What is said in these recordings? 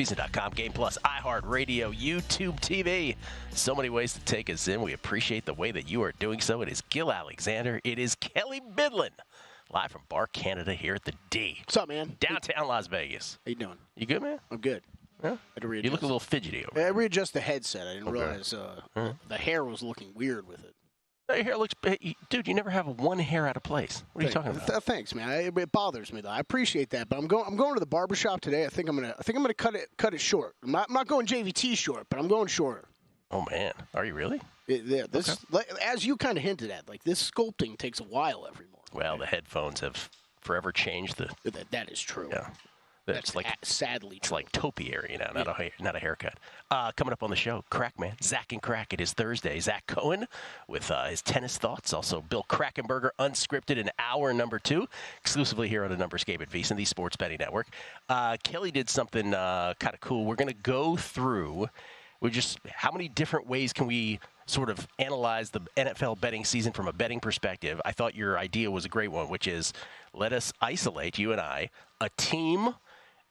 VSiN.com, Game Plus, iHeartRadio, YouTube TV. So many ways to take us in. We appreciate the way that you are doing so. It is Gill Alexander. It is Kelly Bidlin. Live from Bar Canada here at the D. What's up, man? Downtown Las Vegas. How you doing? You good, man? I'm good. Yeah? You look a little fidgety over there. I readjusted the headset. I didn't realize the hair was looking weird with it. Your hair looks... Dude, you never have one hair out of place. What are you talking about? Thanks, man. It bothers me, though. I appreciate that. But I'm going to the barbershop today. I think I'm gonna cut it short. I'm not going JVT short, but I'm going shorter. Oh, man. Are you really? As you kind of hinted at, like, this sculpting takes a while every morning. Well, the headphones have forever changed the... That is true. Yeah. That's like sadly true. It's like topiary now, not a haircut. Coming up on the show, Crackman, Zack and Crack. It is Thursday. Zack Cohen with his tennis thoughts. Also, Bill Krackenberger, Unscripted, in hour number 2, exclusively here on the Numberscape at VSiN, the Sports Betting Network. Kelly did something kind of cool. We're going to go through... how many different ways can we sort of analyze the NFL betting season from a betting perspective? I thought your idea was a great one, which is let us isolate, you and I, a team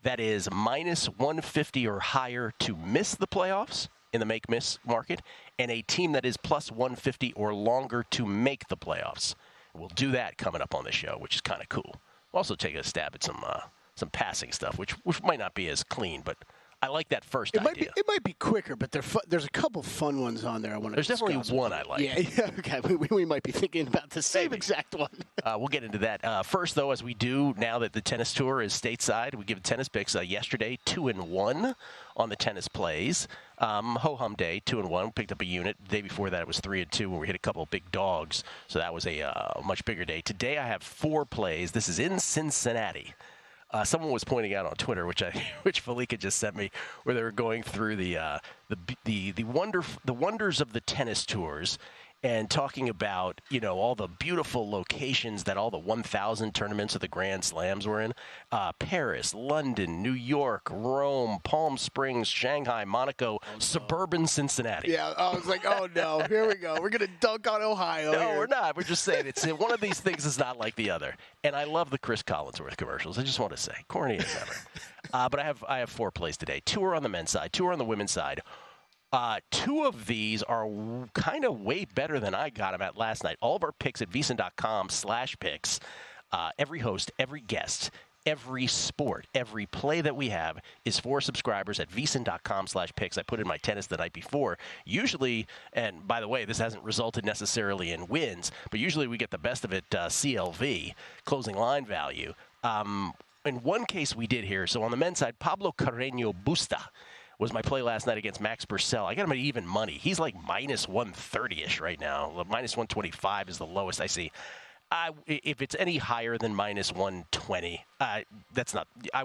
that is minus 150 or higher to miss the playoffs in the make-miss market, and a team that is plus 150 or longer to make the playoffs. We'll do that coming up on the show, which is kind of cool. We'll also take a stab at some passing stuff, which might not be as clean, but I like that first idea. It might be quicker, but there's a couple fun ones on there I want to discuss. There's definitely one I like. Yeah, okay. We might be thinking about the same exact one. We'll get into that. First, though, as we do now that the tennis tour is stateside, we give tennis picks. Yesterday, 2-1 on the tennis plays. Ho-hum day, 2-1. Picked up a unit. The day before that, it was 3-2 when we hit a couple of big dogs. So that was a much bigger day. Today, I have 4 plays. This is in Cincinnati. Someone was pointing out on Twitter, which Felica just sent me, where they were going through the wonders of the tennis tours and talking about, all the beautiful locations that all the 1,000 tournaments of the Grand Slams were in. Paris, London, New York, Rome, Palm Springs, Shanghai, Monaco, suburban Cincinnati. Yeah, I was like, oh, no, here we go. We're going to dunk on Ohio. No, we're not. We're just saying it's one of these things is not like the other. And I love the Chris Collinsworth commercials. I just want to say, corny as ever. But I have 4 plays today. 2 are on the men's side, 2 are on the women's side. 2 of these are kind of way better than I got them at last night. All of our picks at VSiN.com/picks. Every host, every guest, every sport, every play that we have is for subscribers at VSiN.com/picks. I put in my tennis the night before. Usually, and by the way, this hasn't resulted necessarily in wins, but usually we get the best of it, CLV, closing line value. In one case we did here. So on the men's side, Pablo Carreño Busta was my play last night against Max Purcell. I got him at even money. He's like minus 130-ish right now. Minus 125 is the lowest I see. If it's any higher than minus 120, I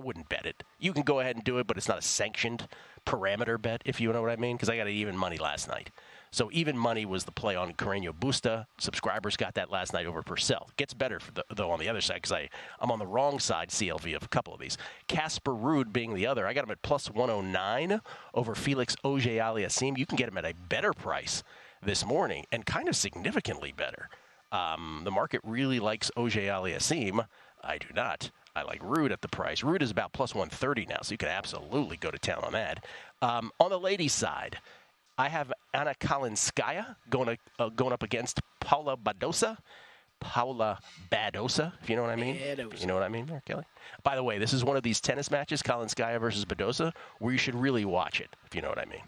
wouldn't bet it. You can go ahead and do it, but it's not a sanctioned parameter bet, if you know what I mean, because I got even money last night. So even money was the play on Carreño Busta. Subscribers got that last night over Purcell. Gets better, though, on the other side, because I'm on the wrong side CLV of a couple of these. Casper Ruud being the other. I got him at plus 109 over Felix Auger-Aliassime. You can get him at a better price this morning, and kind of significantly better. The market really likes Auger-Aliassime. I do not. I like Ruud at the price. Ruud is about plus 130 now, so you can absolutely go to town on that. On the ladies' side, I have Anna Kalinskaya going up against Paula Badosa. Paula Badosa, if you know what I mean. Badosa. You know what I mean there, Kelly? By the way, this is one of these tennis matches, Kalinskaya versus Badosa, where you should really watch it, if you know what I mean.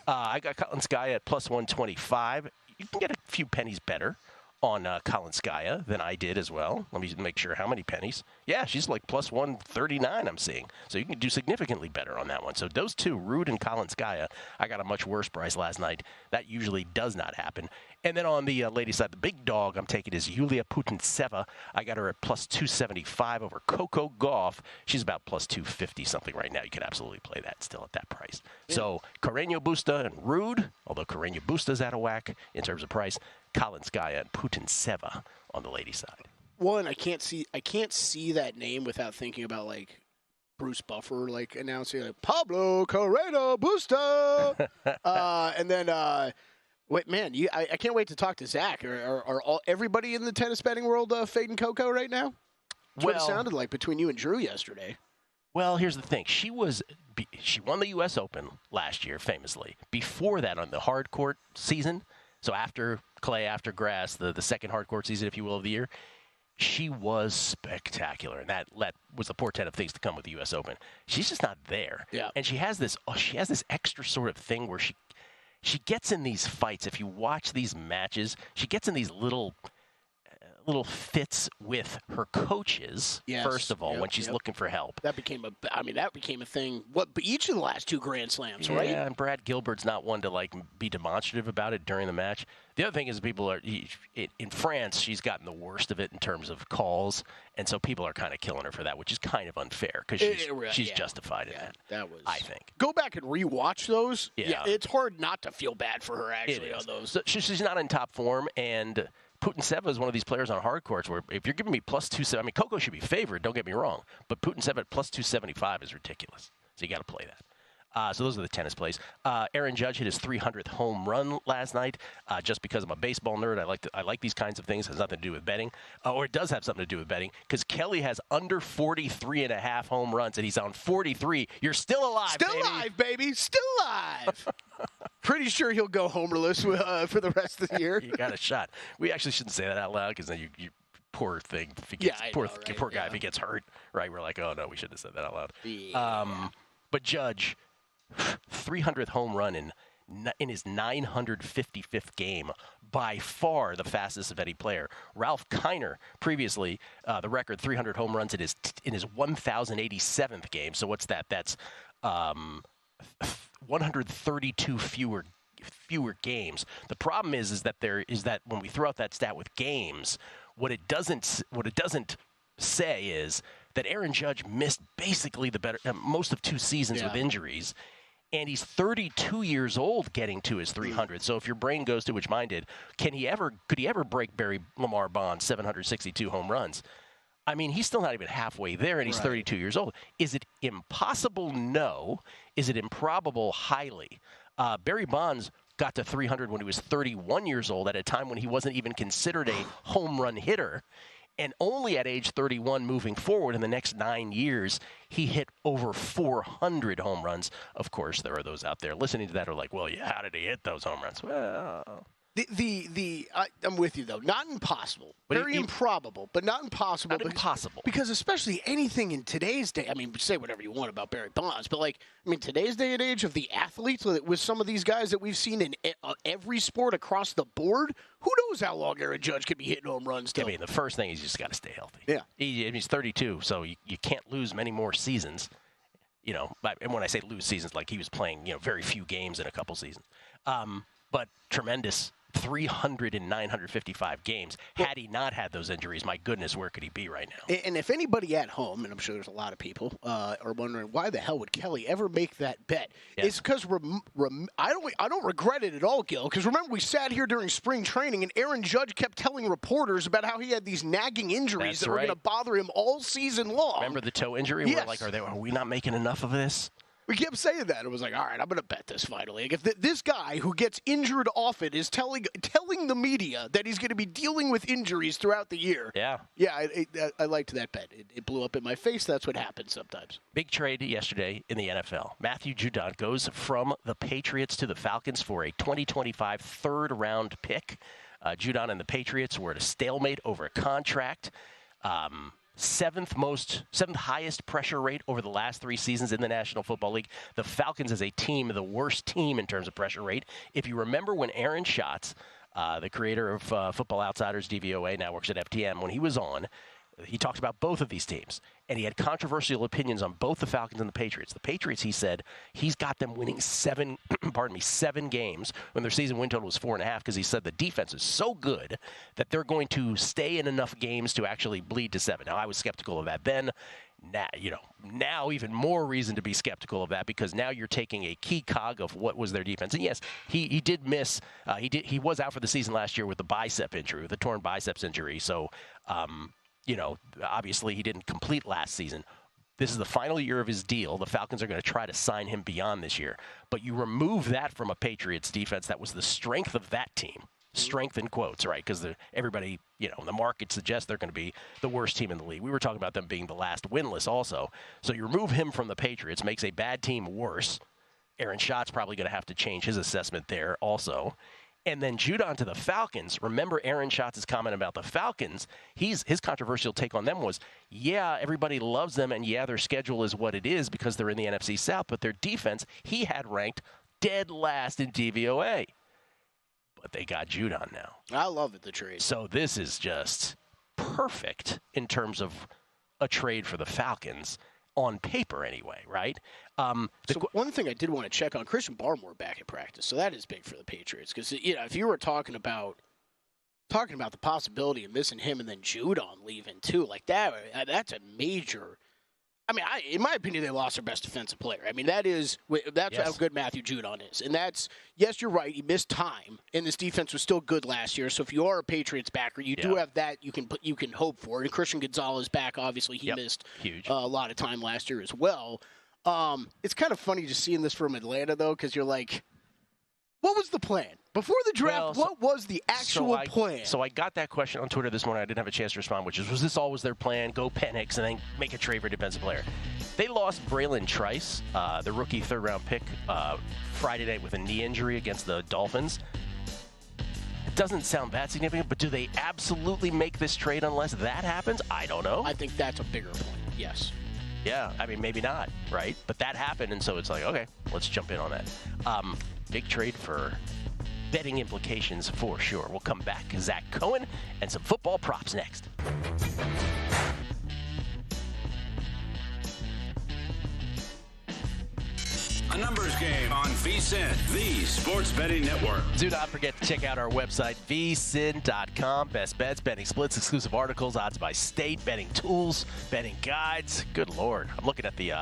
I got Kalinskaya at plus 125. You can get a few pennies better on Kalinskaya than I did as well. Let me make sure how many pennies. Yeah, she's like plus 139 I'm seeing. So you can do significantly better on that one. So those two, Ruud and Kalinskaya, I got a much worse price last night. That usually does not happen. And then on the ladies' side, the big dog I'm taking is Yulia Putintseva. I got her at plus 275 over Coco Gauff. She's about plus 250 something right now. You can absolutely play that still at that price. Yeah. So Carreño Busta and Ruud, although Carreño Busta's out of whack in terms of price, Kalinskaya and Putintseva on the ladies' side. One, I can't see that name without thinking about like Bruce Buffer like announcing like Pablo Carreño Busta, and then wait, man, I can't wait to talk to Zach. Are everybody in the tennis betting world fading Coco right now? That's what it sounded like between you and Drew yesterday. Well, here's the thing. She won the U.S. Open last year, famously. Before that, on the hard court season, so after clay, after grass, the second hard court season, if you will, of the year, she was spectacular, and that was the portent of things to come with the U.S. Open. She's just not there. Yeah. And she has this extra sort of thing where she gets in these fights. If you watch these matches, she gets in these little fits with her coaches, first of all, when she's looking for help. That became a thing. Each of the last 2 Grand Slams, right? Yeah, and Brad Gilbert's not one to be demonstrative about it during the match. The other thing is in France, she's gotten the worst of it in terms of calls, and so people are kind of killing her for that, which is kind of unfair because she's justified in that. That was, I think. Go back and rewatch those. Yeah, it's hard not to feel bad for her actually on those. So she's not in top form, and Putintseva is one of these players on hard courts where if you're giving me plus 270, I mean, Coco should be favored, don't get me wrong, but Putintseva at plus 275 is ridiculous. So you got to play that. So those are the tennis plays. Aaron Judge hit his 300th home run last night. Just because I'm a baseball nerd, I like these kinds of things. It has nothing to do with betting, or it does have something to do with betting, because Kelly has under 43.5 home runs, and he's on 43. You're still alive, Still alive, baby. Still alive. Pretty sure he'll go homerless for the rest of the year. You got a shot. We actually shouldn't say that out loud, because then you poor thing. If he gets, poor guy, if he gets hurt, right? We're like, oh no, we shouldn't have said that out loud. Yeah. But Judge, 300th home run in his 955th game, by far the fastest of any player. Ralph Kiner, previously the record 300 home runs in his 1087th game. So what's that? That's 132 fewer games. The problem is that when we throw out that stat with games, what it doesn't say is that Aaron Judge missed basically most of 2 seasons with injuries. And he's 32 years old getting to his 300. So if your brain goes to which mine did, could he ever break Barry Lamar Bond's 762 home runs? I mean, he's still not even halfway there, and he's 32 years old. Is it impossible? No. Is it improbable? Highly. Barry Bonds got to 300 when he was 31 years old, at a time when he wasn't even considered a home run hitter. And only at age 31 moving forward in the next 9 years, he hit over 400 home runs. Of course, there are those out there listening to that who are like, well, yeah, how did he hit those home runs? Well, I'm with you, though. Not impossible. Very improbable, but not impossible. Not impossible. Because especially anything in today's day, I mean, say whatever you want about Barry Bonds, but today's day and age of the athletes, with some of these guys that we've seen in every sport across the board, who knows how long Aaron Judge could be hitting home runs still? I mean, the first thing is you just got to stay healthy. Yeah. He's 32, so you can't lose many more seasons. You know, and when I say lose seasons, like he was playing, very few games in a couple seasons. But tremendous 300 and 955 games. Had he not had those injuries, my goodness, where could he be right now? And if anybody at home, and I'm sure there's a lot of people, are wondering why the hell would Kelly ever make that bet, it's because I don't regret it at all, Gill. Because remember, we sat here during spring training, and Aaron Judge kept telling reporters about how he had these nagging injuries that were going to bother him all season long. Remember the toe injury? Yes. We're like, are we not making enough of this? We kept saying that. It was like, all right, I'm going to bet this finally. Like, if this guy who gets injured often is telling the media that he's going to be dealing with injuries throughout the year. Yeah. Yeah, I liked that bet. It blew up in my face. That's what happens sometimes. Big trade yesterday in the NFL. Matthew Judon goes from the Patriots to the Falcons for a 2025 third-round pick. Judon and the Patriots were at a stalemate over a contract. Seventh highest pressure rate over the last 3 seasons in the National Football League. The Falcons as a team, the worst team in terms of pressure rate. If you remember when Aaron Schatz, the creator of Football Outsiders, DVOA, now works at FTM, when he was on, he talked about both of these teams, and he had controversial opinions on both the Falcons and the Patriots. The Patriots, he said, he's got them winning 7 games when their season win total was 4.5, because he said the defense is so good that they're going to stay in enough games to actually bleed to 7. Now, I was skeptical of that then. Now even more reason to be skeptical of that, because now you're taking a key cog of what was their defense. And yes, he did miss. He was out for the season last year with the bicep injury, with the torn biceps injury. So. Obviously he didn't complete last season. This is the final year of his deal. The Falcons are going to try to sign him beyond this year. But you remove that from a Patriots defense that was the strength of that team. Strength in quotes, right? Because everybody, the market suggests they're going to be the worst team in the league. We were talking about them being the last winless also. So you remove him from the Patriots, makes a bad team worse. Aaron Schott's probably going to have to change his assessment there also. And then Judon to the Falcons. Remember Aaron Schott's comment about the Falcons. His controversial take on them was, yeah, everybody loves them, and yeah, their schedule is what it is because they're in the NFC South, but their defense, he had ranked dead last in DVOA. But they got Judon now. I love it, the trade. So this is just perfect in terms of a trade for the Falcons. On paper, anyway, right? So one thing I did want to check on, Christian Barmore back at practice, so that is big for the Patriots. Because if you were talking about the possibility of missing him and then Judon leaving too, like that's a major. I mean, in my opinion, they lost their best defensive player. I mean, that's yes. How good Matthew Judon is. And yes, you're right, he missed time, and this defense was still good last year. So if you are a Patriots backer, you do have that you can hope for. And Christian Gonzalez back, obviously, he missed a lot of time last year as well. It's kind of funny just seeing this from Atlanta, though, because you're like, what was the plan? Before the draft, what was the actual plan? So I got that question on Twitter this morning. I didn't have a chance to respond, which is, was this always their plan? Go Penix and then make a trade for a defensive player. They lost Braylon Trice, the rookie third-round pick, Friday night with a knee injury against the Dolphins. It doesn't sound that significant, but do they absolutely make this trade unless that happens? I don't know. I think that's a bigger point, yes. Yeah, I mean, maybe not, right? But that happened, and so it's like, okay, let's jump in on that. Big trade for betting implications for sure. We'll come back. Zack Cohen and some football props next. A numbers game on VSiN, the sports betting network. Do not forget to check out our website, vsin.com. Best bets, betting splits, exclusive articles, odds by state, betting tools, betting guides. Good Lord. I'm looking at the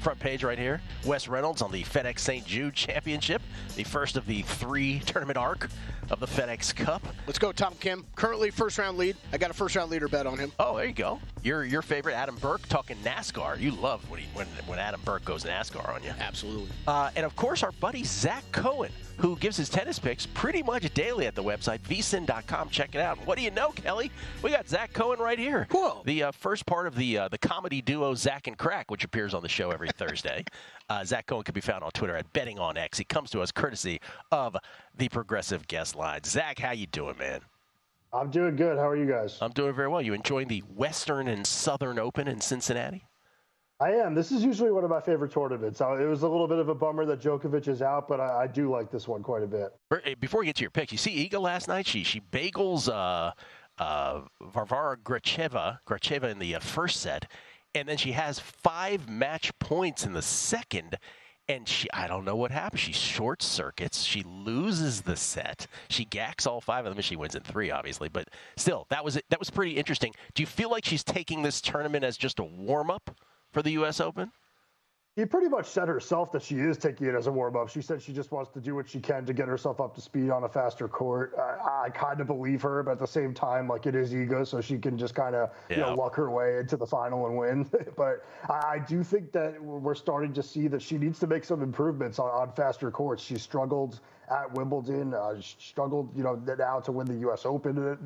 front page right here. Wes Reynolds on the FedEx St. Jude Championship, the first of the 3 tournament arc of the FedEx Cup. Let's go, Tom Kim. Currently first-round lead. I got a first-round leader bet on him. Oh, there you go. Your favorite, Adam Burke, talking NASCAR. You love when Adam Burke goes NASCAR on you. Absolutely. And, of course, our buddy Zack Cohen, who gives his tennis picks pretty much daily at the website, vsin.com. Check it out. And what do you know, Kelly? We got Zack Cohen right here. Whoa. The first part of the comedy duo Zack and Crack, which appears on the show every Thursday. Zack Cohen can be found on Twitter at BettingOnX. He comes to us courtesy of the Progressive Guest Line. Zack, how you doing, man? I'm doing good. How are you guys? I'm doing very well. You enjoying the Western and Southern Open in Cincinnati? I am. This is usually one of my favorite tournaments. It was a little bit of a bummer that Djokovic is out, but I do like this one quite a bit. Before we get to your picks, you see Iga last night? She bagels Varvara Gracheva in the first set, and then she has 5 match points in the second. And I don't know what happened. She short circuits. She loses the set. She gacks all 5 of them. She wins in 3, obviously. But still, that was pretty interesting. Do you feel like she's taking this tournament as just a warm-up for the U.S. Open? She pretty much said herself that she is taking it as a warm-up. She said she just wants to do what she can to get herself up to speed on a faster court. I kind of believe her, but at the same time, like, it is ego, so she can just kind of luck her way into the final and win. But I do think that we're starting to see that she needs to make some improvements on faster courts. She struggled at Wimbledon, struggled, now to win the U.S. Open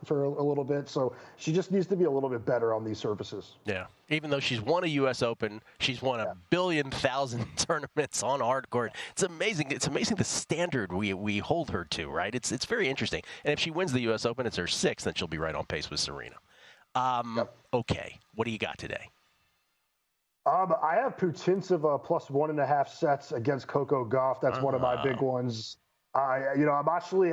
for a little bit. So she just needs to be a little bit better on these surfaces. Yeah. Even though she's won a U.S. Open, she's won a billion thousand tournaments on hard court. It's amazing. It's amazing the standard we hold her to, right? It's very interesting. And if she wins the U.S. Open, it's her 6th, then she'll be right on pace with Serena. Okay. What do you got today? I have Putintseva plus 1.5 sets against Coco Gauff. That's one of my big ones. I'm actually,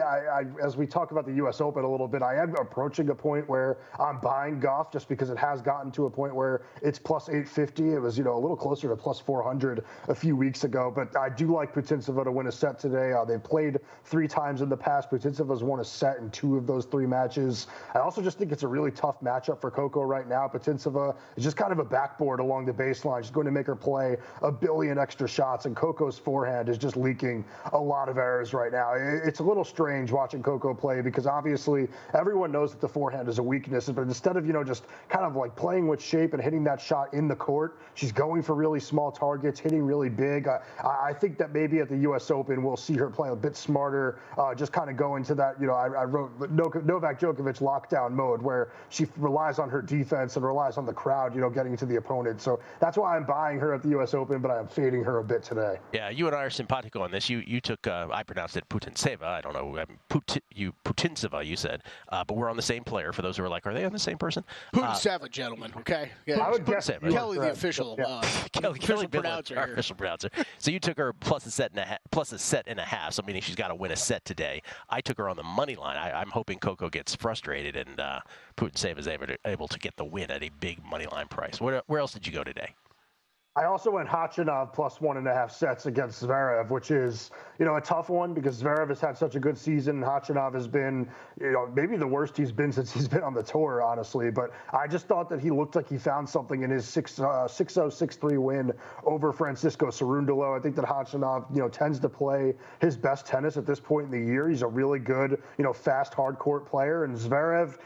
as we talk about the U.S. Open a little bit, I am approaching a point where I'm buying Gauff just because it has gotten to a point where it's plus 850. It was, a little closer to plus 400 a few weeks ago. But I do like Putintseva to win a set today. They've played 3 times in the past. Putintseva's won a set in 2 of those 3 matches. I also just think it's a really tough matchup for Coco right now. Putintseva is just kind of a backboard along the baseline. She's going to make her play a billion extra shots, and Coco's forehand is just leaking a lot of errors right right now. It's a little strange watching Coco play because obviously everyone knows that the forehand is a weakness, but instead of, just kind of like playing with shape and hitting that shot in the court, she's going for really small targets, hitting really big. I think that maybe at the U.S. Open we'll see her play a bit smarter, just kind of go into that, I wrote Novak Djokovic lockdown mode where she relies on her defense and relies on the crowd, getting to the opponent. So that's why I'm buying her at the U.S. Open, but I'm fading her a bit today. Yeah, you and I are simpatico on this. You took, I pronounced it Putintseva. I don't know, Putintseva, you said. But we're on the same player, for those who are like, are they on the same person? Putintseva, gentlemen, okay? Yeah, I would guess Kelly, the official, Kelly pronouncer our official pronouncer. So you took her plus a set and a half, so meaning she's got to win a set today. I took her on the money line. I'm hoping Coco gets frustrated and Putintseva is able to get the win at a big money line price. Where else did you go today? I also went Khachanov plus 1.5 sets against Zverev, which is, a tough one because Zverev has had such a good season. Khachanov has been, maybe the worst he's been since he's been on the tour, honestly. But I just thought that he looked like he found something in his 6-0, 6-3 win over Francisco Cerundolo. I think that Khachanov, tends to play his best tennis at this point in the year. He's a really good, fast, hard court player. And Zverev,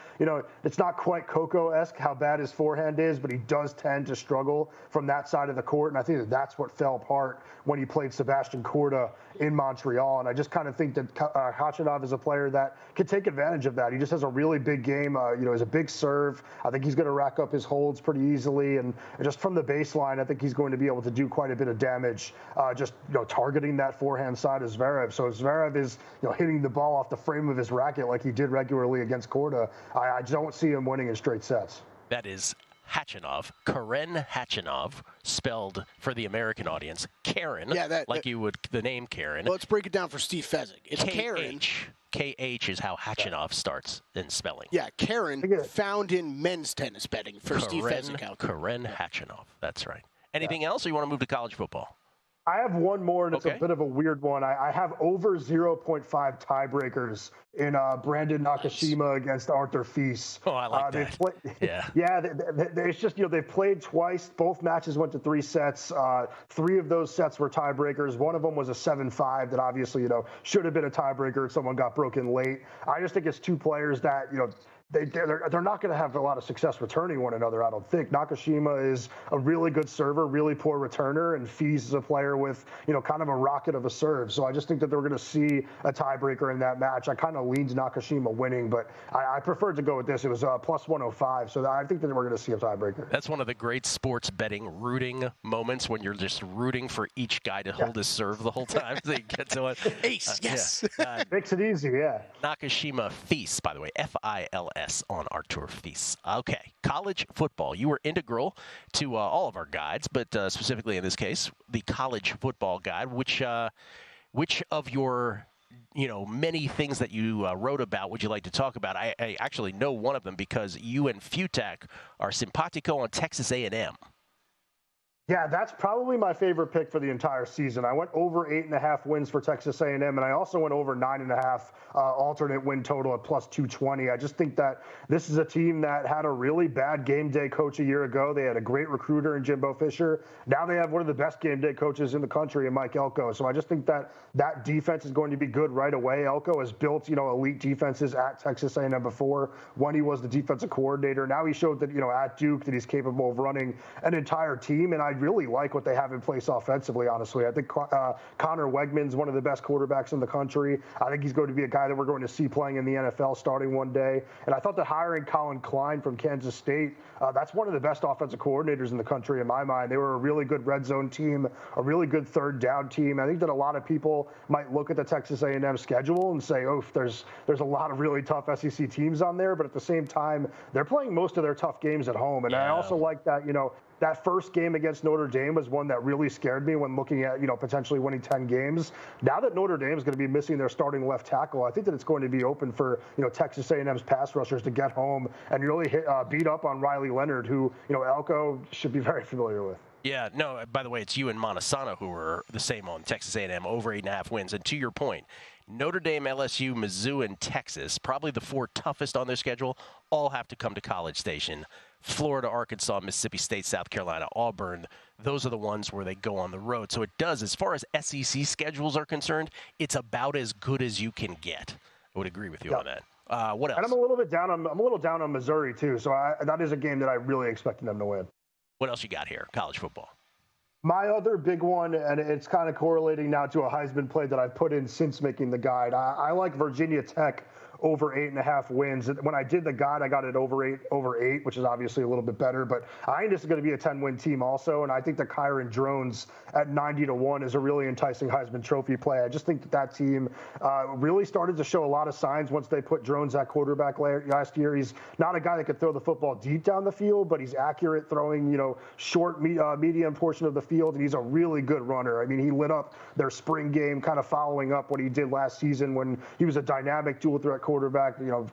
it's not quite Coco-esque how bad his forehand is, but he does tend to struggle from that side of the court, and I think that that's what fell apart when he played Sebastian Korda in Montreal. And I just kind of think that Khachanov is a player that can take advantage of that. He just has a really big game. He's a big serve. I think he's going to rack up his holds pretty easily, and just from the baseline, I think he's going to be able to do quite a bit of damage. Targeting that forehand side of Zverev. So Zverev is hitting the ball off the frame of his racket like he did regularly against Korda. I don't see him winning in straight sets. That is Khachanov, Karen Khachanov, spelled for the American audience, Karen, you would, the name Karen. Well, let's break it down for Steve Fezzik. It's Karen. KH is how Khachanov starts in spelling. Yeah, Karen, found in men's tennis betting for Steve Fezzik out there. Karen Khachanov, that's right. Anything else, or you want to move to college football? I have one more, and it's a bit of a weird one. I have over 0.5 tiebreakers in Brandon Nakashima against Arthur Fils. Oh, I like that. It's just, they've played twice. Both matches went to 3 sets. 3 of those sets were tiebreakers. One of them was a 7-5 that obviously, should have been a tiebreaker if someone got broken late. I just think it's 2 players that, they're not going to have a lot of success returning one another, I don't think. Nakashima is a really good server, really poor returner, and Fils is a player with, kind of a rocket of a serve. So I just think that they're going to see a tiebreaker in that match. I kind of leaned Nakashima winning, but I preferred to go with this. It was plus 105, so I think that we're going to see a tiebreaker. That's one of the great sports betting rooting moments when you're just rooting for each guy to hold his serve the whole time so you get to it. Ace, yes. Makes it easy, yeah. Nakashima Fils, by the way, F-I-L-S. On Artur Fils. Okay, college football. You were integral to all of our guides, but specifically in this case, the college football guide. Which of your many things that you wrote about would you like to talk about? I actually know one of them because you and Futak are simpatico on Texas A&M. Yeah, that's probably my favorite pick for the entire season. I went over 8.5 wins for Texas A&M, and I also went over 9.5 alternate win total at plus 220. I just think that this is a team that had a really bad game day coach a year ago. They had a great recruiter in Jimbo Fisher. Now they have one of the best game day coaches in the country in Mike Elko. So I just think that that defense is going to be good right away. Elko has built, elite defenses at Texas A&M before when he was the defensive coordinator. Now he showed that, at Duke that he's capable of running an entire team, and I really like what they have in place offensively, honestly. I think Connor Wegman's one of the best quarterbacks in the country. I think he's going to be a guy that we're going to see playing in the NFL starting one day. And I thought that hiring Colin Klein from Kansas State, that's one of the best offensive coordinators in the country in my mind. They were a really good red zone team, a really good third down team. I think that a lot of people might look at the Texas A&M schedule and say, oh, there's a lot of really tough SEC teams on there. But at the same time, they're playing most of their tough games at home. And I also like that, that first game against Notre Dame was one that really scared me when looking at, potentially winning 10 games. Now that Notre Dame is going to be missing their starting left tackle, I think that it's going to be open for, Texas A&M's pass rushers to get home and really beat up on Riley Leonard, who, Elko should be very familiar with. Yeah, no, by the way, it's you and Montesano who are the same on Texas A&M, over 8.5 wins. And to your point, Notre Dame, LSU, Mizzou, and Texas, probably the 4 toughest on their schedule, all have to come to College Station Florida, Arkansas, Mississippi State, South Carolina, Auburn, those are the ones where they go on the road. So it does, as far as SEC schedules are concerned, it's about as good as you can get. I would agree with you on that. What else? And I'm a little down on Missouri too. So that is a game that I really expected them to win. What else you got here? College football. My other big one, and it's kind of correlating now to a Heisman play that I've put in since making the guide. I like Virginia Tech over 8.5 wins. When I did the guide, I got it over 8, which is obviously a little bit better. But I think this is going to be a 10-win team also, and I think the Kyron Drones at 90-1 is a really enticing Heisman Trophy play. I just think that team really started to show a lot of signs once they put Drones at quarterback last year. He's not a guy that could throw the football deep down the field, but he's accurate throwing, short, medium portion of the field, and he's a really good runner. I mean, he lit up their spring game, kind of following up what he did last season when he was a dynamic dual threat quarterback,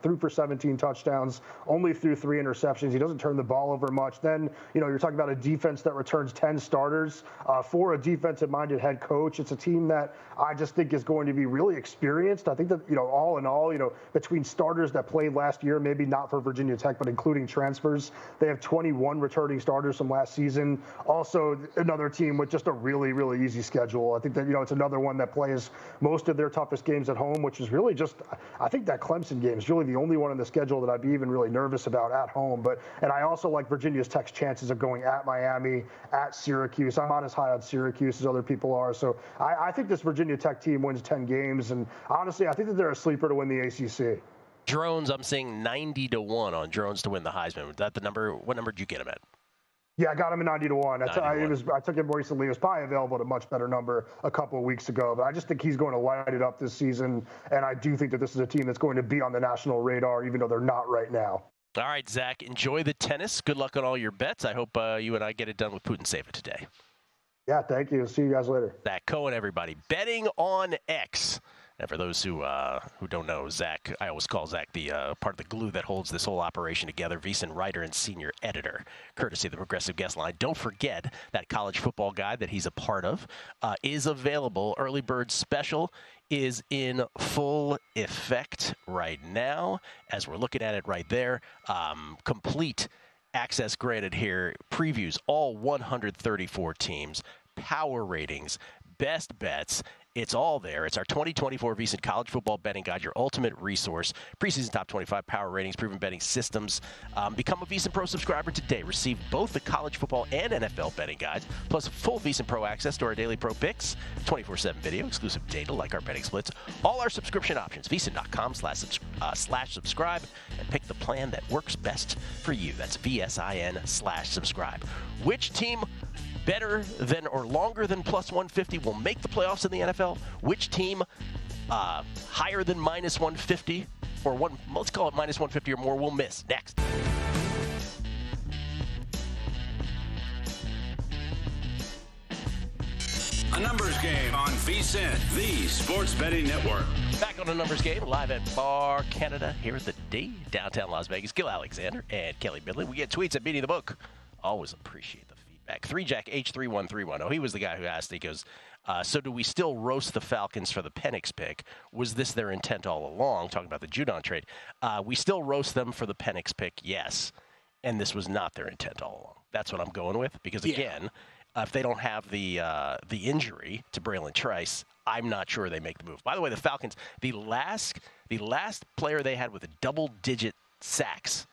threw for 17 touchdowns, only threw 3 interceptions. He doesn't turn the ball over much. Then, you're talking about a defense that returns 10 starters for a defensive-minded head coach. It's a team that I just think is going to be really experienced. I think that, all in all, between starters that played last year, maybe not for Virginia Tech, but including transfers, they have 21 returning starters from last season. Also, another team with just a really, really easy schedule. I think that, it's another one that plays most of their toughest games at home, which is really just, I think that Clemson game is really the only one on the schedule that I'd be even really nervous about at home. And I also like Virginia Tech's chances of going at Miami, at Syracuse. I'm not as high on Syracuse as other people are. So I think this Virginia Tech team wins 10 games. And honestly, I think that they're a sleeper to win the ACC. Drones, I'm seeing 90-1 on Drones to win the Heisman. Was that the number? What number did you get him at? Yeah, I got him at 90-1. I took him recently. It was probably available at a much better number a couple of weeks ago. But I just think he's going to light it up this season. And I do think that this is a team that's going to be on the national radar, even though they're not right now. All right, Zach, enjoy the tennis. Good luck on all your bets. I hope you and I get it done with Putin Save It today. Yeah, thank you. See you guys later. Zack Cohen, everybody. Betting on X. And for those who don't know, Zach, I always call Zach the part of the glue that holds this whole operation together, VSiN writer and senior editor, courtesy of the Progressive Guest Line. Don't forget that college football guide that he's a part of is available. Early Bird Special is in full effect right now, as we're looking at it right there. Complete access granted here. Previews all 134 teams, power ratings, best bets. It's all there. It's our 2024 VSiN College Football Betting Guide, your ultimate resource. Preseason top 25 power ratings, proven betting systems. Become a VSiN Pro subscriber today. Receive both the college football and NFL betting guides, plus full VSiN Pro access to our daily pro picks, 24/7 video, exclusive data like our betting splits, all our subscription options, VSiN.com/subscribe, and pick the plan that works best for you. That's VSIN/subscribe. Which team better than or longer than plus 150 will make the playoffs in the NFL? Which team higher than minus 150 or let's call it minus 150 or more will miss? Next. A numbers game on VSiN, the sports betting network. Back on a numbers game, live at Bar Canada here at the D, downtown Las Vegas. Gill Alexander and Kelly Midley. We get tweets at Beating the Book. Always appreciate the feedback. 3Jack H31310. He was the guy who asked. He goes, so do we still roast the Falcons for the Penix pick? Was this their intent all along? Talking about the Judon trade. We still roast them for the Penix pick, yes. And this was not their intent all along. That's what I'm going with. Because, again, if they don't have the injury to Braylon Trice, I'm not sure they make the move. By the way, the Falcons, the last player they had with a double-digit sacks,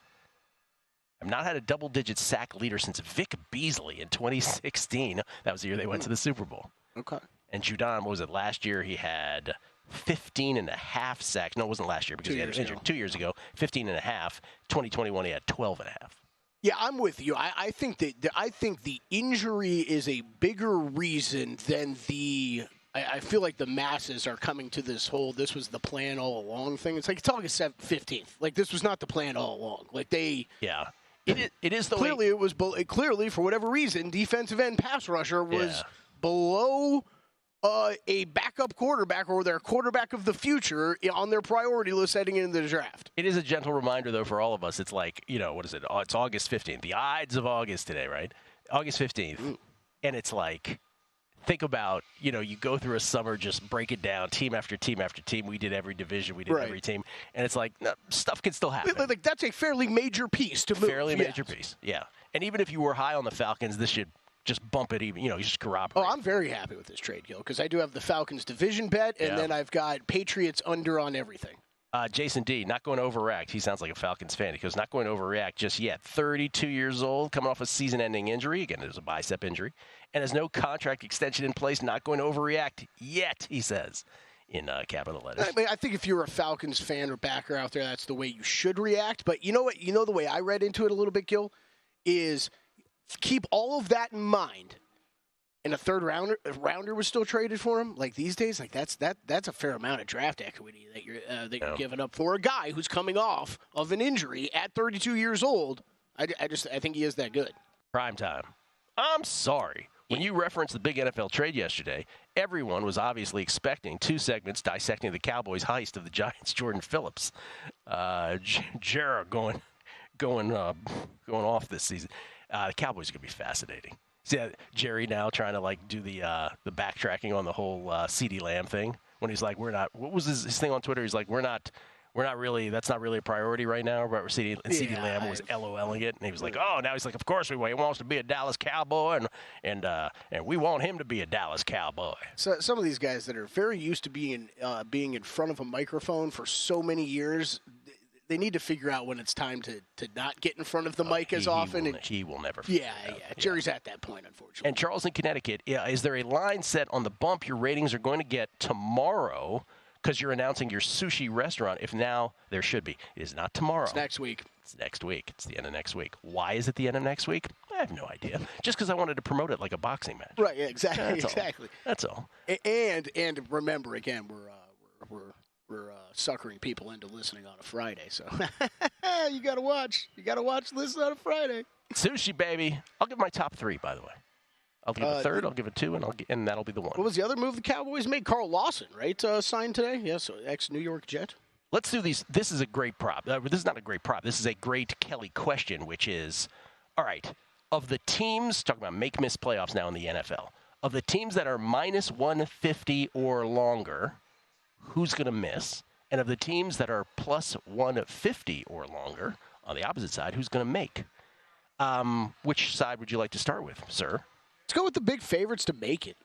I've not had a double-digit sack leader since Vic Beasley in 2016. That was the year they went to the Super Bowl. Okay. And Judon, what was it, last year he had 15.5 sacks. No, it wasn't last year because he had injured 2 years ago. 15.5. 2021 he had 12.5. Yeah, I'm with you. I think the injury is a bigger reason than the. I feel like the masses are coming to this this was the plan all along thing. It's like it's August 15th. Like this was not the plan all along. Like they. Yeah. It is the clearly way. It was clearly for whatever reason defensive end pass rusher was below a backup quarterback or their quarterback of the future on their priority list heading into the draft. It is a gentle reminder though for all of us. It's like, what is it? It's August 15th. The Ides of August today, right? August 15th. And it's like think about, you go through a summer, just break it down, team after team after team. We did every division, we did every team, and it's like no, stuff can still happen. Like that's a fairly major piece to move. Fairly major piece, yeah. And even if you were high on the Falcons, this should just bump it even. You just corroborate. Oh, I'm very happy with this trade, Gill, because I do have the Falcons division bet, and then I've got Patriots under on everything. Jason D, not going to overreact. He sounds like a Falcons fan. He goes, not going to overreact just yet. 32 years old, coming off a season-ending injury. Again, it was a bicep injury. And has no contract extension in place. Not going to overreact yet, he says, in capital letters. I think if you're a Falcons fan or backer out there, that's the way you should react. But you know what? You know the way I read into it a little bit, Gill, is keep all of that in mind. And a third rounder was still traded for him. Like these days, like that's a fair amount of draft equity that you're giving up for a guy who's coming off of an injury at 32 years old. I think he is that good. Prime time. I'm sorry. When you referenced the big NFL trade yesterday, everyone was obviously expecting 2 segments dissecting the Cowboys' heist of the Giants' Jordan Phillips. Jared going off this season. The Cowboys are going to be fascinating. See Jerry now trying to do the backtracking on the whole CeeDee Lamb thing when he's like, we're not. What was his thing on Twitter? He's like, we're not really. That's not really a priority right now. But CeeDee Lamb was LOLing it, and he was like, oh, now he's like, of course he wants to be a Dallas Cowboy, and we want him to be a Dallas Cowboy. So some of these guys that are very used to being in front of a microphone for so many years. They need to figure out when it's time to not get in front of the mic as often. He will never. Yeah. Jerry's at that point, unfortunately. And Charles in Connecticut, is there a line set on the bump your ratings are going to get tomorrow because you're announcing your sushi restaurant? If now, there should be. It is not tomorrow. It's next week. It's next week. It's the end of next week. Why is it the end of next week? I have no idea. Just because I wanted to promote it like a boxing match. Right, yeah, exactly. That's all. And remember, again, we're suckering people into listening on a Friday, so you gotta watch. Listen on a Friday. Sushi, baby. I'll give my top 3, by the way. I'll give a third. I'll give a 2, and that'll be the one. What was the other move the Cowboys made? Carl Lawson, right? Signed today. Yeah, so ex-New York Jet. Let's do these. This is a great prop. This is not a great prop. This is a great Kelly question, which is, all right, of the teams, talking about make-miss playoffs now in the NFL, of the teams that are minus 150 or longer, who's going to miss? And of the teams that are plus 150 or longer, on the opposite side, who's going to make? Which side would you like to start with, sir? Let's go with the big favorites to make it.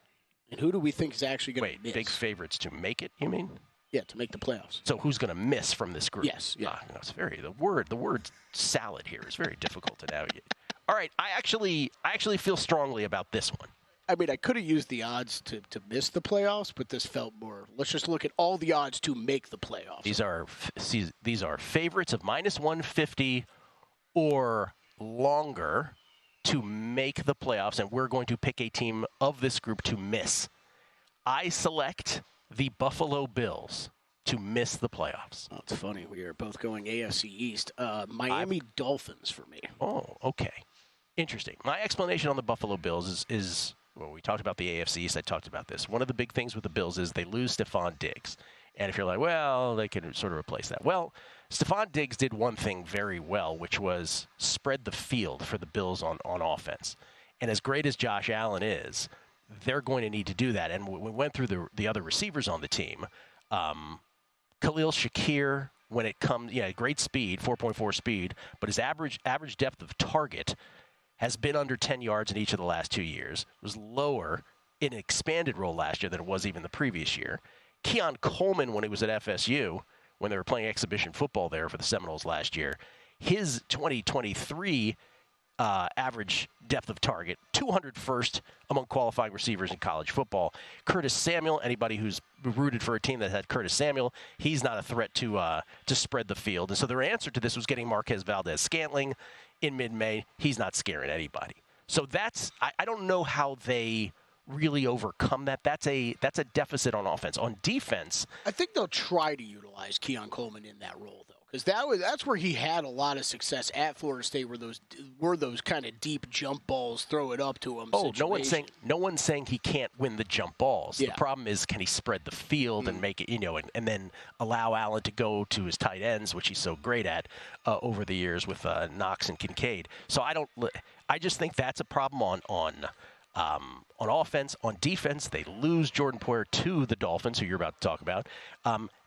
And who do we think is actually going to miss? Big favorites to make it, you mean? Yeah, to make the playoffs. So who's going to miss from this group? Yes. Yeah. It's the word salad here is very difficult to navigate. All right, I actually feel strongly about this one. I mean, I could have used the odds to miss the playoffs, but this felt more. Let's just look at all the odds to make the playoffs. These are favorites of minus 150 or longer to make the playoffs, and we're going to pick a team of this group to miss. I select the Buffalo Bills to miss the playoffs. Oh, it's funny. We are both going AFC East. Miami Dolphins for me. Oh, okay. Interesting. My explanation on the Buffalo Bills is well, we talked about the AFC East. I talked about this. One of the big things with the Bills is they lose Stephon Diggs. And if you're like, well, they can sort of replace that. Well, Stephon Diggs did one thing very well, which was spread the field for the Bills on offense. And as great as Josh Allen is, they're going to need to do that. And we went through the other receivers on the team. Khalil Shakir, when it comes, great speed, 4.4 speed, but his average depth of target has been under 10 yards in each of the last 2 years. It was lower in an expanded role last year than it was even the previous year. Keon Coleman, when he was at FSU, when they were playing exhibition football there for the Seminoles last year, his 2023 average depth of target, 201st among qualifying receivers in college football. Curtis Samuel, anybody who's rooted for a team that had Curtis Samuel, he's not a threat to spread the field. And so their answer to this was getting Marquez Valdez-Scantling in mid-May. He's not scaring anybody. So that's I don't know how they really overcome that. That's a deficit on offense. On defense, I think they'll try to utilize Keon Coleman in that role, though, because that's where he had a lot of success at Florida State, were those kind of deep jump balls, throw it up to him. Oh, no one's saying he can't win the jump balls. Yeah. The problem is, can he spread the field and make it, and then allow Allen to go to his tight ends, which he's so great at over the years with Knox and Kincaid. So I just think that's a problem on On offense, on defense, they lose Jordan Poyer to the Dolphins, who you're about to talk about.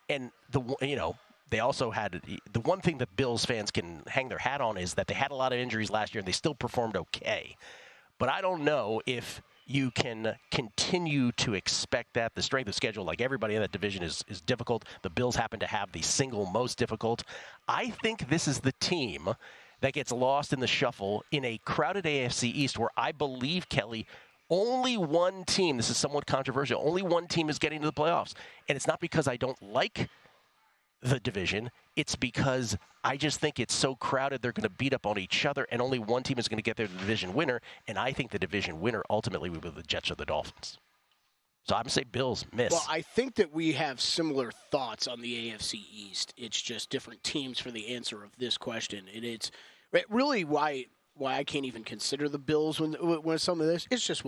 And they also had the one thing that Bills fans can hang their hat on is that they had a lot of injuries last year and they still performed okay. But I don't know if you can continue to expect that. The strength of schedule, like everybody in that division, is difficult. The Bills happen to have the single most difficult. I think this is the team that gets lost in the shuffle in a crowded AFC East where I believe, Kelly, only one team, this is somewhat controversial, only one team is getting to the playoffs. And it's not because I don't like the division. It's because I just think it's so crowded they're going to beat up on each other, and only one team is going to get there, the division winner. And I think the division winner ultimately will be the Jets or the Dolphins. So I'm going to say Bills miss. Well, I think that we have similar thoughts on the AFC East. It's just different teams for the answer of this question. And it's really why I can't even consider the Bills when some of this. It's just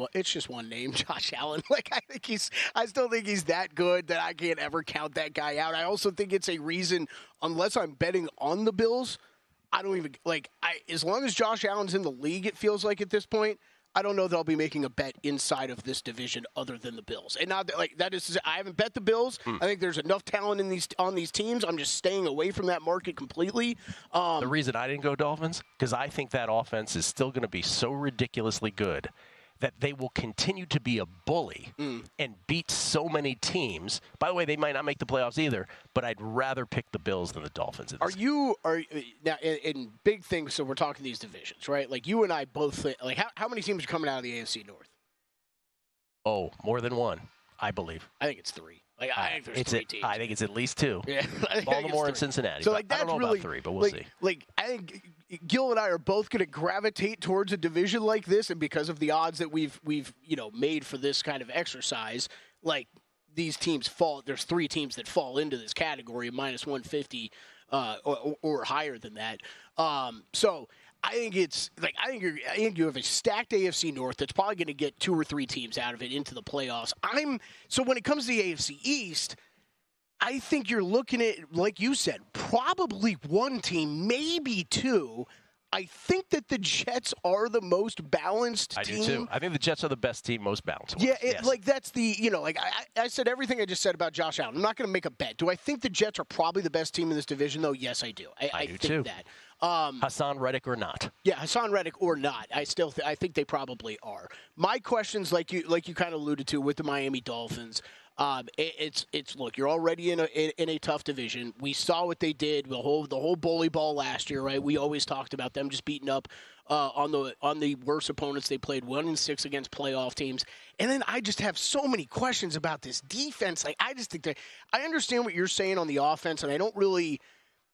one name, Josh Allen. Like I still think he's that good that I can't ever count that guy out. I also think it's a reason, unless I'm betting on the Bills, I don't even as long as Josh Allen's in the league, it feels like at this point, I don't know that I'll be making a bet inside of this division other than the Bills. And not that is to say, I haven't bet the Bills. I think there's enough talent on these teams. I'm just staying away from that market completely. The reason I didn't go Dolphins, because I think that offense is still going to be so ridiculously good that they will continue to be a bully and beat so many teams. By the way, they might not make the playoffs either, but I'd rather pick the Bills than the Dolphins. Are now in big things? So we're talking these divisions, right? Like you and I both think, like how many teams are coming out of the AFC North? Oh, more than one, I believe. I think it's 3. Like I think there's 3 teams. I think it's at least 2. Yeah, Baltimore and Cincinnati. So like that's I don't know really about 3, but we'll see. Like I think Gill and I are both going to gravitate towards a division like this, and because of the odds that we've made for this kind of exercise, like these teams fall. There's 3 teams that fall into this category, minus 150 or higher than that. So I think you have a stacked AFC North that's probably going to get 2 or 3 teams out of it into the playoffs. So when it comes to the AFC East, I think you're looking at, like you said, probably one team, maybe 2. I think that the Jets are the most balanced team. I do too. I think the Jets are the best team, most balanced. Yeah, that's the, I said everything I just said about Josh Allen. I'm not going to make a bet. Do I think the Jets are probably the best team in this division, though? Yes, I do. I do think too. that. Hassan Reddick or not? Yeah, Hassan Reddick or not. I think they probably are. My questions, like you kind of alluded to with the Miami Dolphins, it's look, you're already in a tough division. We saw what they did the whole bully ball last year, right? We always talked about them just beating up on the worst opponents they played, 1-6 against playoff teams. And then I just have so many questions about this defense. Like I just think I understand what you're saying on the offense, and I don't really.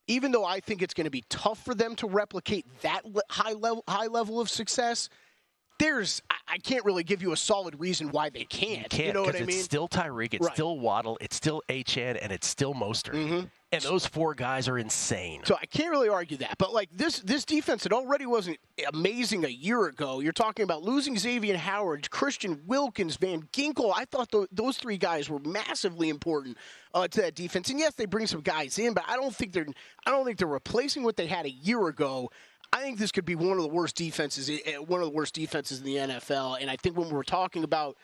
Even though I think it's going to be tough for them to replicate that high level of success, I can't really give you a solid reason why they can't. You know what I mean? It's still Tyreek, it's still Waddle, it's still Achane, and it's still Mostert. Mm-hmm. And those 4 guys are insane. So I can't really argue that. But like this defense, it already wasn't amazing a year ago. You're talking about losing Xavier Howard, Christian Wilkins, Van Ginkel. I thought those 3 guys were massively important to that defense. And yes, they bring some guys in, but I don't think they're replacing what they had a year ago. I think this could be one of the worst defenses in the NFL. And I think when we're talking about,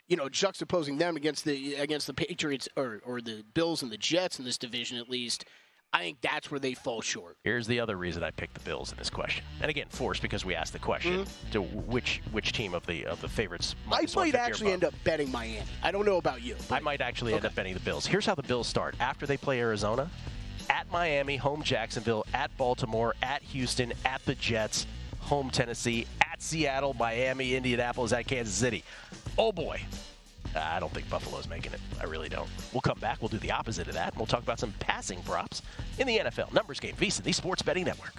juxtaposing them against the Patriots or the Bills and the Jets in this division, at least, I think that's where they fall short. Here's the other reason I picked the Bills in this question, and again, forced because we asked the question to which team of the favorites. I might actually end up betting Miami. I don't know about you. I might actually end up betting the Bills. Here's how the Bills start: after they play Arizona, at Miami, home Jacksonville, at Baltimore, at Houston, at the Jets, home Tennessee, at Seattle, Miami, Indianapolis, at Kansas City. Oh boy. I don't think Buffalo's making it. I really don't. We'll come back. We'll do the opposite of that. And we'll talk about some passing props in the NFL. Numbers Game, VSiN, the Sports Betting Network.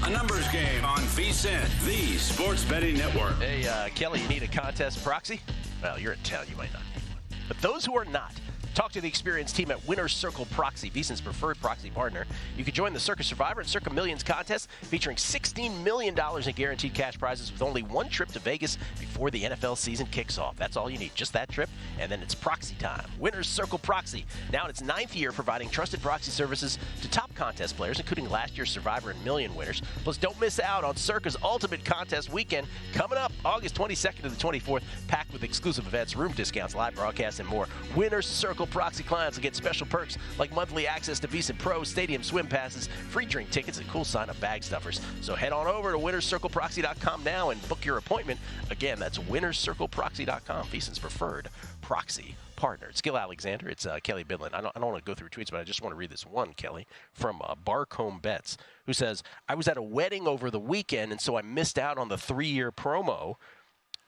A numbers game on VSiN, the Sports Betting Network. Hey, Kelly, you need a contest proxy? Well, you're in town. You might not need one. But those who are not, talk to the experienced team at Winner's Circle Proxy, VSiN's preferred proxy partner. You can join the Circa Survivor and Circa Millions contest featuring $16 million in guaranteed cash prizes with only one trip to Vegas before the NFL season kicks off. That's all you need, just that trip, and then it's proxy time. Winner's Circle Proxy, now in its 9th year providing trusted proxy services to top contest players, including last year's Survivor and Million winners. Plus, don't miss out on Circa's Ultimate Contest Weekend coming up August 22nd to the 24th, packed with exclusive events, room discounts, live broadcasts, and more. Winner Circle Proxy clients will get special perks like monthly access to VSiN Pro, stadium swim passes, free drink tickets, and cool sign-up bag stuffers. So head on over to winnerscircleproxy.com now and book your appointment. Again, that's winnerscircleproxy.com, VSiN's preferred proxy partner. It's Gill Alexander. It's Kelly Bidlin. I don't want to go through tweets, but I just want to read this one, Kelly, from Barcombe Bets, who says, I was at a wedding over the weekend, and so I missed out on the 3-year promo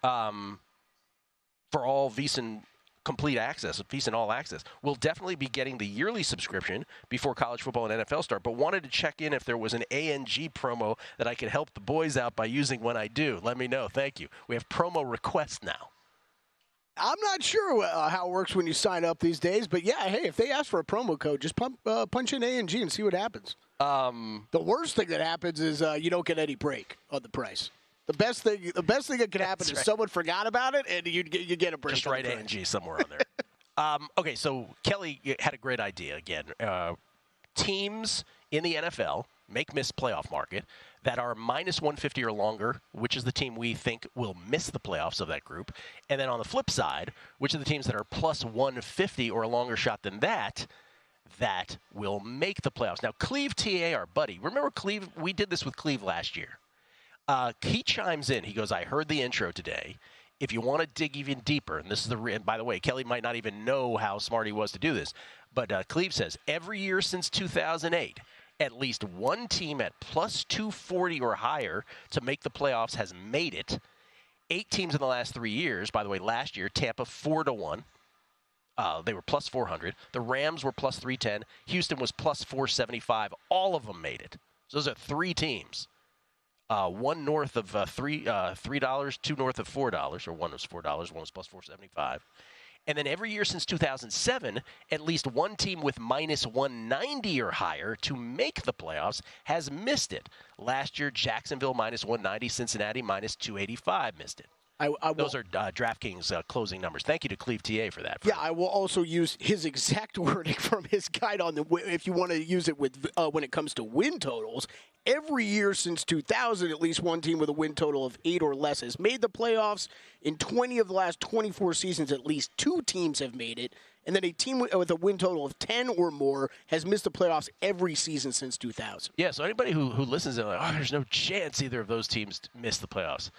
for all VSiN Complete Access, VSiN All Access. We'll definitely be getting the yearly subscription before college football and NFL start, but wanted to check in if there was an ANG promo that I could help the boys out by using when I do. Let me know. Thank you. We have promo requests now. I'm not sure how it works when you sign up these days, but yeah, hey, if they ask for a promo code, just punch in ANG and see what happens. The worst thing that happens is you don't get any break on the price. The best thing that could happen is someone forgot about it and you get a break. Just write ANG somewhere on there. Okay, so Kelly had a great idea again. Teams in the NFL make miss playoff market that are minus 150 or longer, which is the team we think will miss the playoffs of that group. And then on the flip side, which are the teams that are plus 150 or a longer shot than that will make the playoffs. Now, Cleve TA, our buddy, remember Cleve? We did this with Cleve last year. He chimes in. He goes, I heard the intro today. If you want to dig even deeper, and this is and by the way, Kelly might not even know how smart he was to do this, but Cleve says, every year since 2008, at least one team at plus 240 or higher to make the playoffs has made it. 8 teams in the last 3 years. By the way, last year, Tampa 4-1. They were plus 400. The Rams were plus 310. Houston was plus 475. All of them made it. So those are 3 teams. One north of $3, 2 north of $4, or one was $4, one was plus 475. And then every year since 2007, at least one team with minus 190 or higher to make the playoffs has missed it. Last year, Jacksonville minus 190, Cincinnati minus 285 missed it. Those are DraftKings closing numbers. Thank you to Cleve TA for that. Yeah, I will also use his exact wording from his guide on if you want to use it with when it comes to win totals. Every year since 2000, at least one team with a win total of 8 or less has made the playoffs. In 20 of the last 24 seasons, at least 2 teams have made it. And then a team with a win total of 10 or more has missed the playoffs every season since 2000. Yeah, so anybody who listens and like, there's no chance either of those teams miss the playoffs.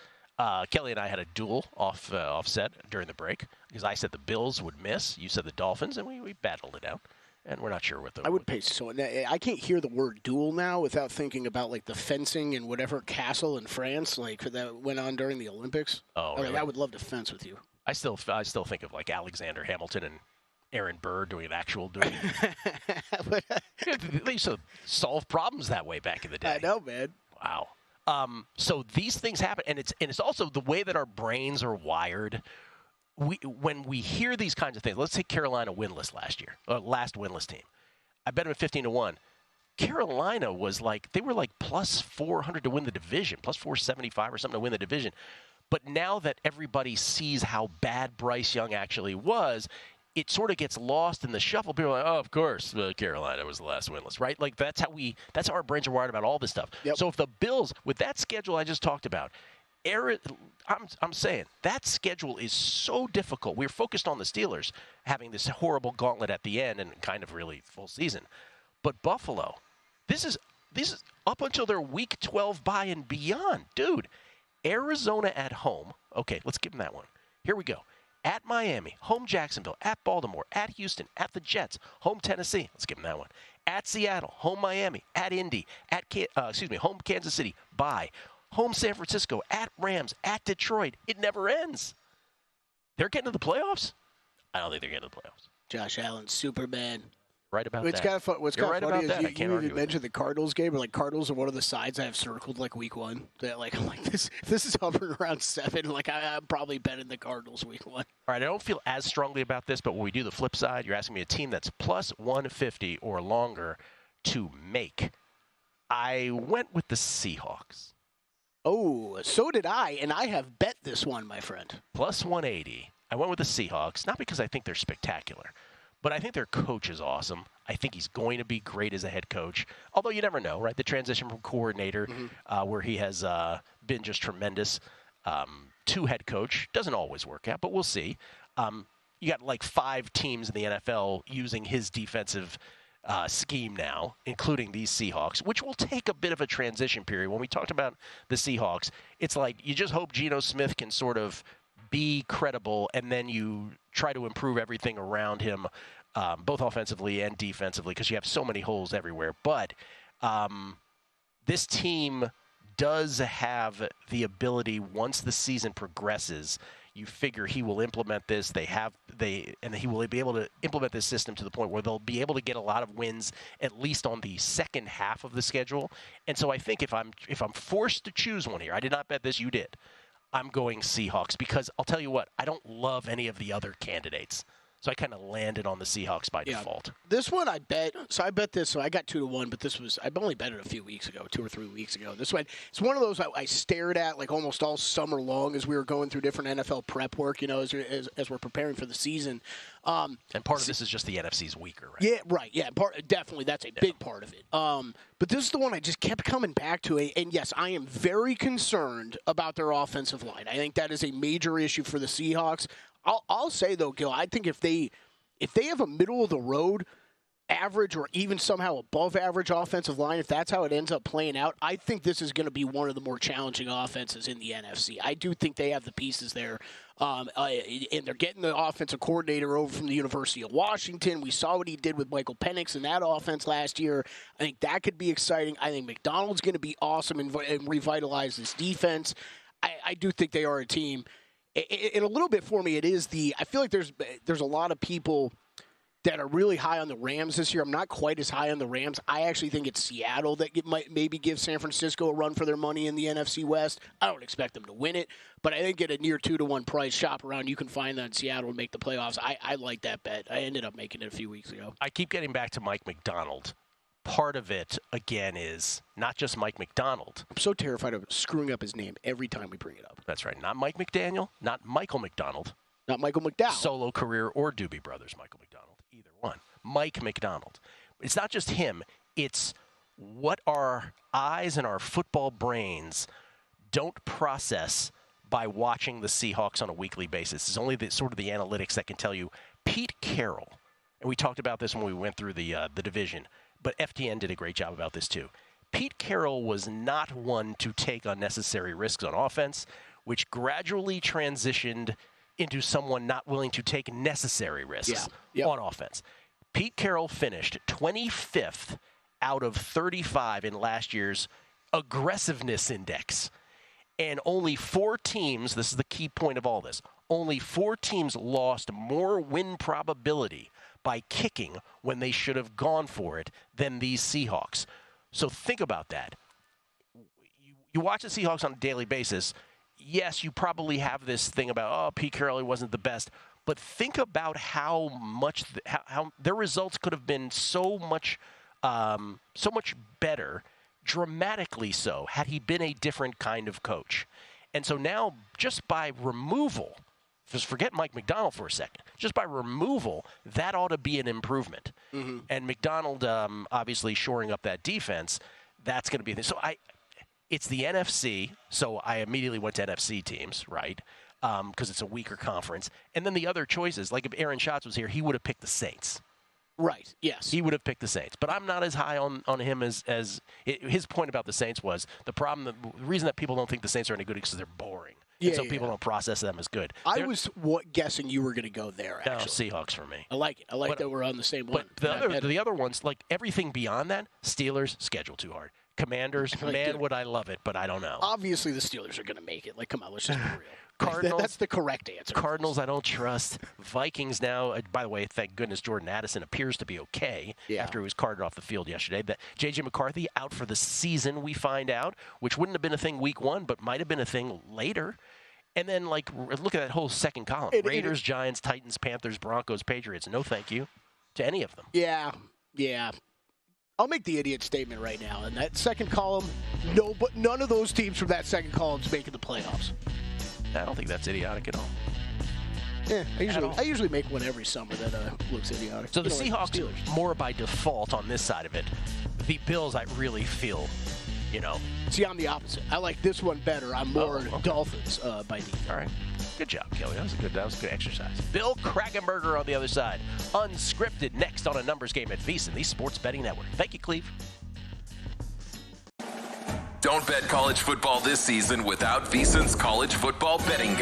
Kelly and I had a duel offset during the break because I said the Bills would miss. You said the Dolphins, and we battled it out. And we're not sure what the. I would pay so. I can't hear the word duel now without thinking about like the fencing in whatever castle in France, like that went on during the Olympics. Oh, really? I would love to fence with you. I still think of like Alexander Hamilton and Aaron Burr doing an actual duel. They used to solve problems that way back in the day. I know, man. Wow. So these things happen, and it's also the way that our brains are wired. When we hear these kinds of things, let's say Carolina winless last year, last winless team. I bet them at 15-1. Carolina was they were like plus 400 to win the division, plus 475 or something to win the division. But now that everybody sees how bad Bryce Young actually was, it sort of gets lost in the shuffle. People are like, oh, of course, Carolina was the last winless, right? Like that's how our brains are wired about all this stuff. Yep. So if the Bills, with that schedule I just talked about, I'm saying that schedule is so difficult. We're focused on the Steelers having this horrible gauntlet at the end and kind of really full season. But Buffalo, this is up until their Week 12 bye and beyond. Dude, Arizona at home. Okay, let's give them that one. Here we go. At Miami, home Jacksonville, at Baltimore, at Houston, at the Jets, home Tennessee. Let's give them that one. At Seattle, home Miami, at Indy, home Kansas City, bye. Home San Francisco, at Rams, at Detroit. It never ends. They're getting to the playoffs? I don't think they're getting to the playoffs. Josh Allen, Superman. Right about What's that. Kind of fun, what's You're kind of right funny about that. I is can't you argue even with mentioned the Cardinals game, or Cardinals are one of the sides I have circled week 1. That I'm like this is hovering around 7. I'm probably betting the Cardinals week 1. All right, I don't feel as strongly about this, but when we do the flip side, you're asking me a team that's plus 150 or longer to make. I went with the Seahawks. Oh, so did I, and I have bet this one, my friend. Plus 180. I went with the Seahawks, not because I think they're spectacular, but I think their coach is awesome. I think he's going to be great as a head coach, although you never know, right? The transition from coordinator, where he has been just tremendous, to head coach doesn't always work out, but we'll see. You got like 5 teams in the NFL using his defensive scheme now, including these Seahawks, which will take a bit of a transition period. When we talked about the Seahawks, it's like you just hope Geno Smith can sort of be credible, and then you try to improve everything around him, both offensively and defensively, because you have so many holes everywhere. But this team does have the ability, once the season progresses, you figure he will implement this. And he will be able to implement this system to the point where they'll be able to get a lot of wins, at least on the second half of the schedule. And so I think if I'm forced to choose one here, I did not bet this, you did. I'm going Seahawks, because I'll tell you what, I don't love any of the other candidates. So I kind of landed on the Seahawks by default. This one I bet. So I bet this. So I got 2-1, but this was, I've only bet it a few weeks ago, 2 or 3 weeks ago. This one, it's one of those I stared at like almost all summer long as we were going through different NFL prep work, as we're preparing for the season. And part of this is just the NFC's weaker, right? Yeah, right. Yeah, definitely. That's a big part of it. But this is the one I just kept coming back to. And yes, I am very concerned about their offensive line. I think that is a major issue for the Seahawks. I'll say, though, Gill, I think if they have a middle-of-the-road average or even somehow above-average offensive line, if that's how it ends up playing out, I think this is going to be one of the more challenging offenses in the NFC. I do think they have the pieces there, and they're getting the offensive coordinator over from the University of Washington. We saw what he did with Michael Penix in that offense last year. I think that could be exciting. I think McDonald's going to be awesome and revitalize this defense. I do think they are a team. And a little bit for me, I feel like there's a lot of people that are really high on the Rams this year. I'm not quite as high on the Rams. I actually think it's Seattle that might maybe give San Francisco a run for their money in the NFC West. I don't expect them to win it, but I think at a near 2-to-1 price, shop around, you can find that in Seattle and make the playoffs. I like that bet. I ended up making it a few weeks ago. I keep getting back to Mike McDonald. Part of it, again, is not just Mike McDonald. I'm so terrified of screwing up his name every time we bring it up. That's right. Not Mike McDaniel, not Michael McDonald. Not Michael McDowell. Solo career or Doobie Brothers Michael McDonald. Either one. Mike McDonald. It's not just him. It's what our eyes and our football brains don't process by watching the Seahawks on a weekly basis. It's only the analytics that can tell you. Pete Carroll, and we talked about this when we went through the division, but FTN did a great job about this too. Pete Carroll was not one to take unnecessary risks on offense, which gradually transitioned into someone not willing to take necessary risks on offense. Pete Carroll finished 25th out of 35 in last year's aggressiveness index. And only 4 teams, this is the key point of all this, only 4 teams lost more win probability by kicking when they should have gone for it than these Seahawks. So think about that. You watch the Seahawks on a daily basis. Yes, you probably have this thing about, Pete Carroll, he wasn't the best. But think about how much how their results could have been so much better, dramatically so, had he been a different kind of coach. And so now, just by removal, just forget Mike McDonald for a second. Just by removal, that ought to be an improvement. Mm-hmm. And McDonald, obviously shoring up that defense, that's going to be the thing. So it's the NFC, so I immediately went to NFC teams, right? Because it's a weaker conference. And then the other choices, like if Aaron Schatz was here, he would have picked the Saints. Right, yes. He would have picked the Saints. But I'm not as high on him as his point about the Saints was. The reason that people don't think the Saints are any good is because they're boring. And so people don't process them as good. I was guessing you were going to go there, actually. No, Seahawks for me. I like it. I like that we're on the same one. But the other ones, like everything beyond that, Steelers, schedule too hard. Commanders, would I love it, but I don't know. Obviously, the Steelers are going to make it. Like, come on, let's just be real. Cardinals, that's the correct answer. Cardinals, I don't trust. Vikings now, by the way, thank goodness Jordan Addison appears to be okay after he was carted off the field yesterday. That J.J. McCarthy out for the season, we find out, which wouldn't have been a thing week 1, but might have been a thing later. And then, look at that whole second column. Raiders, Giants, Titans, Panthers, Broncos, Patriots. No thank you to any of them. Yeah. I'll make the idiot statement right now. In that second column, but none of those teams from that second column is making the playoffs. I don't think that's idiotic at all. I usually make one every summer that looks idiotic. So the Seahawks more by default on this side of it. The Bills, I really feel, See, I'm the opposite. I like this one better. I'm more Dolphins by default. All right. Good job, Kelly. That was a good exercise. Bill Kragenberger on the other side. Unscripted next on a numbers game at VSiN, the Sports Betting Network. Thank you, Cleve. Don't bet college football this season without VSiN's college football betting guide.